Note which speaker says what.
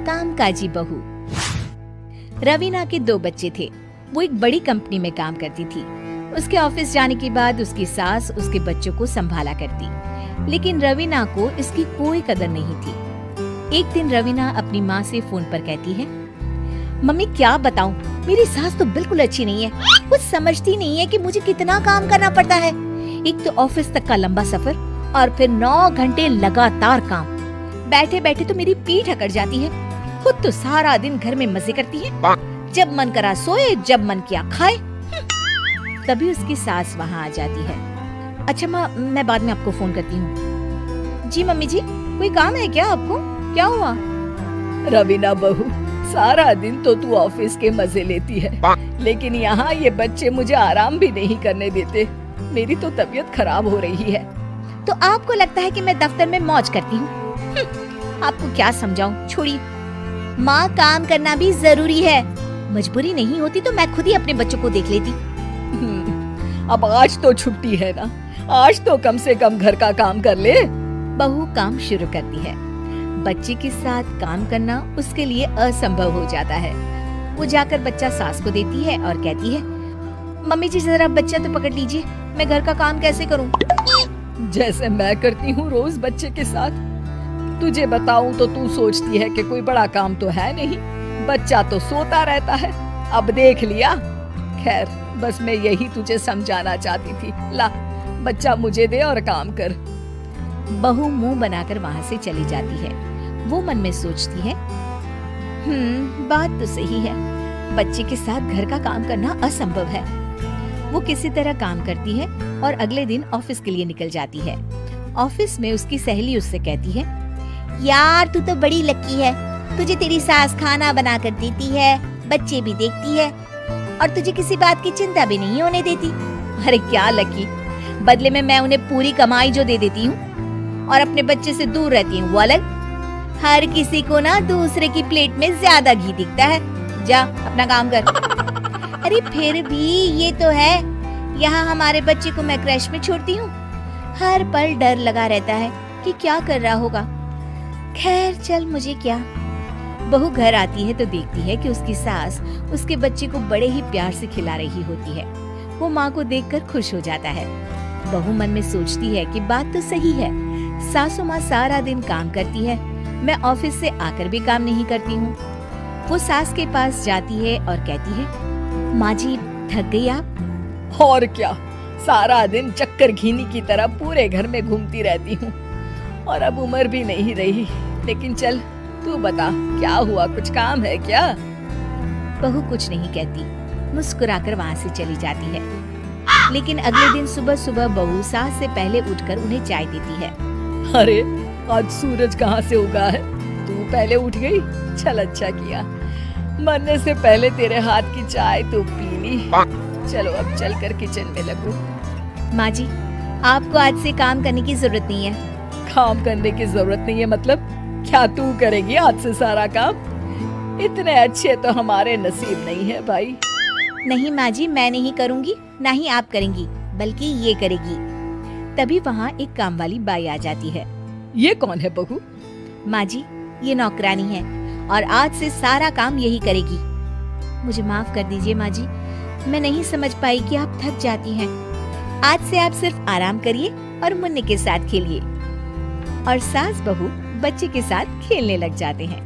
Speaker 1: कामकाजी बहू। रवीना के 2 बच्चे थे। वो एक बड़ी कंपनी में काम करती थी। उसके ऑफिस जाने के बाद उसकी सास उसके बच्चों को संभाला करती, लेकिन रवीना को इसकी कोई कदर नहीं थी। एक दिन रवीना अपनी माँ से फोन पर कहती है, मम्मी क्या बताऊं, मेरी सास तो बिल्कुल अच्छी नहीं है। कुछ समझती नहीं है कि मुझे कितना काम करना पड़ता है। एक तो ऑफिस तक का लंबा सफर और फिर 9 घंटे लगातार काम। बैठे बैठे तो मेरी पीठ अकड़ जाती है। खुद तो सारा दिन घर में मजे करती है, जब मन करा सोए, जब मन किया खाए। तभी उसकी सास वहाँ आ जाती है। अच्छा माँ, मैं बाद में आपको फोन करती हूँ। जी मम्मी जी, कोई काम है क्या आपको? क्या हुआ?
Speaker 2: रवीना बहू, सारा दिन तो तू ऑफिस के मजे लेती है, लेकिन यहाँ ये बच्चे मुझे आराम भी नहीं करने देते। मेरी तो तबीयत खराब हो रही है।
Speaker 1: तो आपको लगता है कि मैं दफ्तर में मौज करती हूँ? आपको क्या समझाऊं, छोड़िए। माँ, काम करना भी जरूरी है। मजबूरी नहीं होती तो मैं खुद ही अपने बच्चों को देख लेती।
Speaker 2: अब आज तो छुट्टी है ना, आज तो कम से कम घर का काम कर ले।
Speaker 1: बहू काम शुरू करती है। बच्चे के साथ काम करना उसके लिए असंभव हो जाता है। वो जाकर बच्चा सास को देती है और कहती है, मम्मी जी जरा बच्चा तो पकड़ लीजिए, मैं घर का काम कैसे करूं?
Speaker 2: जैसे मैं करती हूँ रोज बच्चे के साथ। तुझे बताऊं तो तू सोचती है कि कोई बड़ा काम तो है नहीं, बच्चा तो सोता रहता है। अब देख लिया। खैर, बस मैं यही तुझे समझाना चाहती थी। ला, बच्चा मुझे दे और काम कर।
Speaker 1: बहू मुंह बनाकर वहाँ से चली जाती है। वो मन में सोचती है, बात तो सही है, बच्चे के साथ घर का काम करना असंभव है। वो किसी तरह काम करती है और अगले दिन ऑफिस के लिए निकल जाती है। ऑफिस में उसकी सहेली उससे कहती है, यार तू तो बड़ी लकी है, तुझे तेरी सास खाना बना कर देती है, बच्चे भी देखती है और तुझे किसी बात की चिंता भी नहीं होने देती। अरे क्या लकी, बदले में मैं उन्हें पूरी कमाई जो दे देती हूँ और अपने बच्चे से दूर रहती हूँ, वो अलग। हर किसी को ना दूसरे की प्लेट में ज्यादा घी दिखता है। जा अपना काम कर। अरे फिर भी ये तो है, यहाँ हमारे बच्चे को मैं क्रैश में छोड़ती हूँ, हर पल डर लगा रहता है कि क्या कर रहा होगा। खैर चल, मुझे क्या। बहू घर आती है तो देखती है कि उसकी सास उसके बच्चे को बड़े ही प्यार से खिला रही होती है। वो माँ को देखकर खुश हो जाता है। बहू मन में सोचती है कि बात तो सही है, सासू माँ सारा दिन काम करती है, मैं ऑफिस से आकर भी काम नहीं करती हूँ। वो सास के पास जाती है और कहती है, माँ जी थक गई आप?
Speaker 2: और क्या, सारा दिन चक्कर घीनी की तरह पूरे घर में घूमती रहती हूँ और अब उम्र भी नहीं रही। लेकिन चल तू बता, क्या हुआ, कुछ काम है क्या?
Speaker 1: बहू कुछ नहीं कहती, मुस्कुराकर वहाँ से चली जाती है। लेकिन अगले दिन सुबह सुबह बहू सास से पहले उठकर उन्हें चाय देती है।
Speaker 2: अरे आज सूरज कहाँ से उगा है, तू पहले उठ गई? चल अच्छा किया, मरने से पहले तेरे हाथ की चाय तो पी ली। चलो अब चलकर किचन में लगो।
Speaker 1: माँ जी, आपको आज से काम करने की जरूरत नहीं है।
Speaker 2: काम करने की जरूरत नहीं है मतलब? क्या तू करेगी आज से सारा काम? इतने अच्छे तो हमारे नसीब नहीं है भाई।
Speaker 1: नहीं माँ जी, मैं नहीं करूँगी, ना ही आप करेंगी, बल्कि ये करेगी। तभी वहाँ एक काम वाली बाई आ जाती है।
Speaker 2: ये कौन है बहू?
Speaker 1: माँ जी, ये नौकरानी है और आज से सारा काम यही करेगी। मुझे माफ कर दीजिए माँ जी, मैं नहीं समझ पाई कि आप थक जाती हैं। आज से आप सिर्फ आराम करिए और मुन्ने के साथ खेलिए। और सास बहू बच्चे के साथ खेलने लग जाते हैं।